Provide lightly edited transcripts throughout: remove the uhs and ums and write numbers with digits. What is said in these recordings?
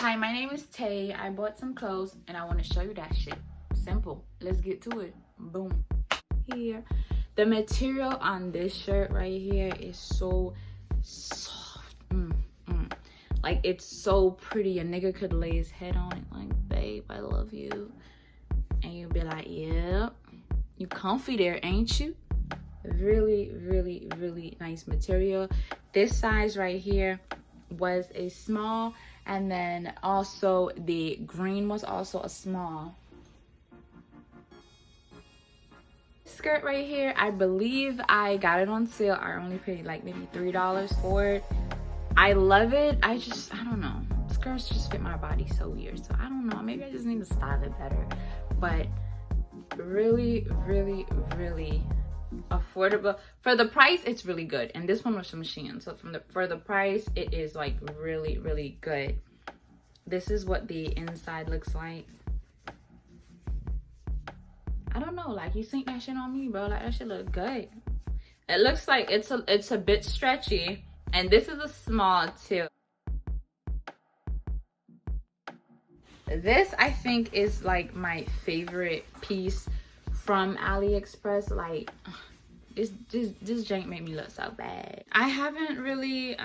Hi, my name is Tay. I bought some clothes and I want to show you that shit. Simple. Let's get to it. Boom. Here. The material on this shirt right here is so soft. Like, it's so pretty. A nigga could lay his head on it like, babe, I love you. And you'd be like, yeah, you comfy there, ain't you? Really, really, really nice material. This size right here was a small, and then also the green was also a small. Skirt right here, I believe I got it on sale. I only paid like maybe $3 for it. I love it. I don't know, skirts just fit my body so weird, so I don't know, maybe I just need to style it better. But really, really, really affordable for the price. It's really good, and this one was from Shein, so for the price it is like really, really good. This is what the inside looks like. I don't know, like, you seen that shit on me, bro? Like, that shit look good. It looks like it's a bit stretchy, and this is a small too. This, I think, is like my favorite piece from Aliexpress. Like, this jank made me look so bad. I haven't really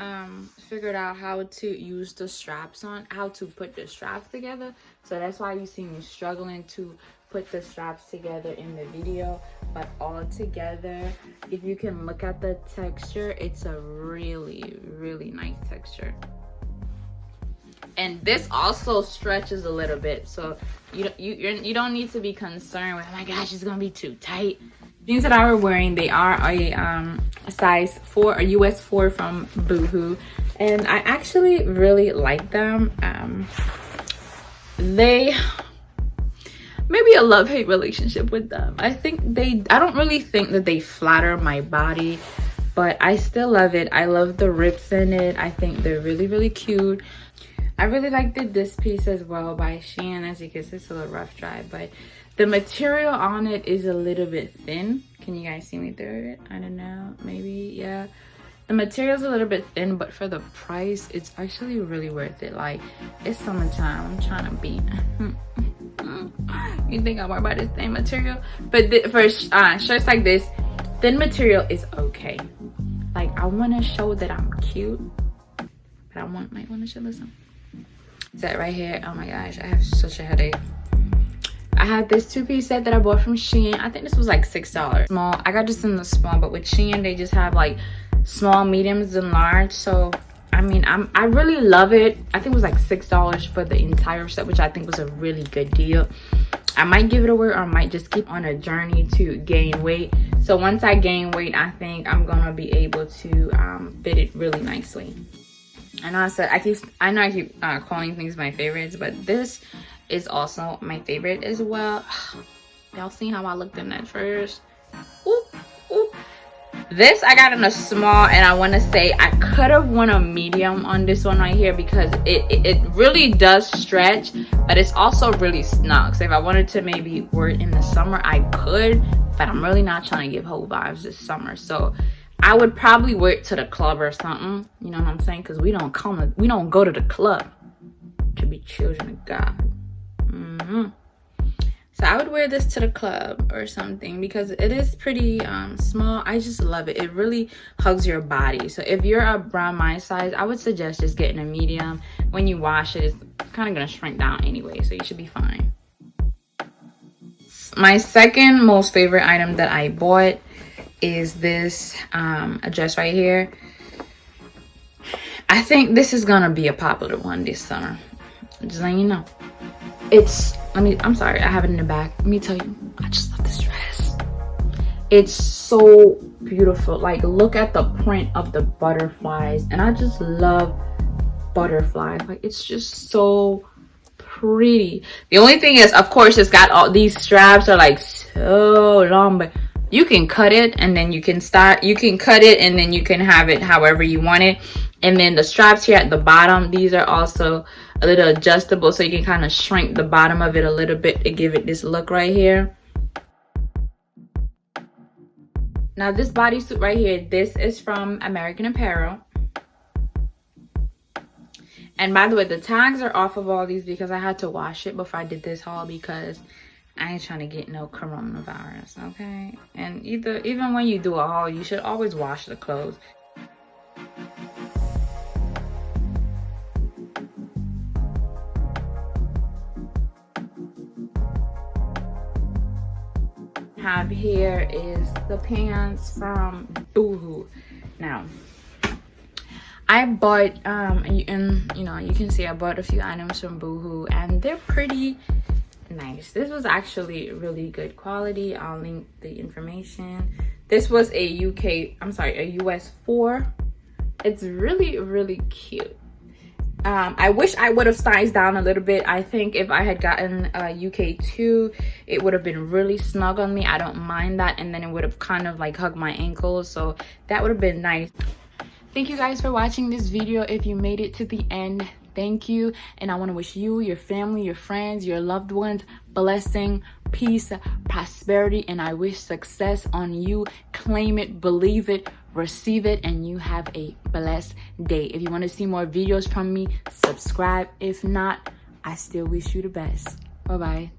figured out how to use the straps on, how to put the straps together, so that's why you see me struggling to put the straps together in the video. But all together, if you can look at the texture, it's a really, really nice texture. And this also stretches a little bit, so you don't need to be concerned with, oh my gosh, it's gonna be too tight. Jeans that I were wearing, they are a size 4, a US 4 from Boohoo, and I actually really like them. They maybe a love-hate relationship with them. I don't really think that they flatter my body, but I still love it. I love the rips in it. I think they're really, really cute. I really liked this piece as well by Shein. As you can see, it's a little rough dry, but the material on it is a little bit thin. Can you guys see me through it? I don't know, maybe, yeah. The material's a little bit thin, but for the price, it's actually really worth it. Like, it's summertime. I'm trying to be. You think I'm worried about this thin material? But for shirts like this, thin material is okay. Like, I want to show that I'm cute, but I might want to show this one. Set right here. Oh my gosh, I have such a headache. I had this 2-piece set that I bought from Shein. I think this was like $6. Small. I got this in the small, but with Shein they just have like small, mediums, and large. So I mean, I really love it. I think it was like $6 for the entire set, which I think was a really good deal. I might give it a whirl, or I might just keep on a journey to gain weight. So once I gain weight, I think I'm gonna be able to fit it really nicely. I know I keep calling things my favorites, but this is also my favorite as well. Y'all seen how I looked in that first? Oop, oop. This I got in a small, and I want to say I could have won a medium on this one right here, because it really does stretch, but it's also really snug. So if I wanted to maybe wear it in the summer, I could, but I'm really not trying to give whole vibes this summer. So I would probably wear it to the club or something, you know what I'm saying? Because we don't go to the club to be children of God. So I would wear this to the club or something, because it is pretty small. I just love it. It really hugs your body. So if you're around my size, I would suggest just getting a medium. When you wash it, it's kind of gonna shrink down anyway, so you should be fine. My second most favorite item that I bought is this dress right here. I think this is gonna be a popular one this summer, just letting you know. I'm sorry, I have it in the back. Let me tell you, I just love this dress. It's so beautiful. Like, look at the print of the butterflies, and I just love butterflies. Like, it's just so pretty. The only thing is, of course, it's got all these straps are like so long, but you can cut it, and then you can cut it, and then you can have it however you want it. And then the straps here at the bottom, these are also a little adjustable, so you can kind of shrink the bottom of it a little bit to give it this look right here. Now this bodysuit right here, this is from American Apparel. And by the way, the tags are off of all these because I had to wash it before I did this haul because I ain't trying to get no coronavirus, okay? And even when you do a haul, you should always wash the clothes. Have here is the pants from Boohoo. Now, I bought and you know, you can see I bought a few items from Boohoo and they're pretty nice. This was actually really good quality. I'll link the information. This was a US 4. It's really cute. I wish I would have sized down a little bit. I think if I had gotten a UK 2, it would have been really snug on me. I don't mind that, and then it would have kind of like hugged my ankles, so that would have been nice. Thank you guys for watching this video. If you made it to the end, thank you. And I want to wish you, your family, your friends, your loved ones blessing, peace, prosperity, and I wish success on you. Claim it, believe it, receive it, and you have a blessed day. If you want to see more videos from me, subscribe. If not, I still wish you the best. Bye-bye.